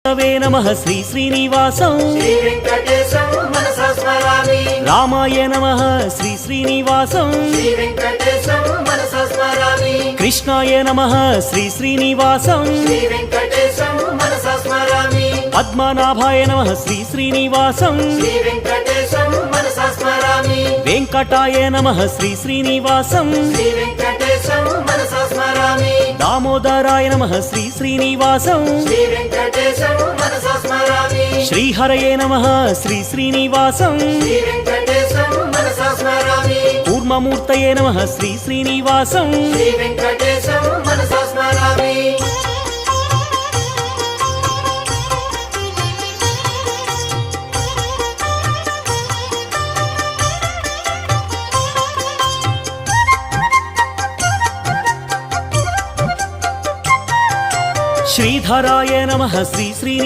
वे नमः श्री श्रीनिवासं श्री वेंकटेशं मनसा स्मरामि। रामाय नमः श्री श्रीनिवासं श्री वेंकटेशं मनसा स्मरामि। कृष्णाय नमः श्री श्रीनिवासं श्री वेंकटेशं मनसा स्मरामि। पद्मनाभाय नमः श्री श्रीनिवासं श्री वेंकटेशं मनसा स्मरामि। वेंकटाय नमः श्री श्रीनिवासं श्री वेंकटेशं मनसा स्मरामि। दामोदराय नमः श्री श्रीनिवासं श्री वेंकटेशं मनसा स्मरामि। श्रीहरये नमः श्री श्रीनिवासं श्री वेंकटेशं मनसा स्मरामि। कूर्ममूर्तये नमः श्री श्रीनिवासं श्री वेंकटेशं मनसा स्मरामि। श्रीधराय नमः श्री श्री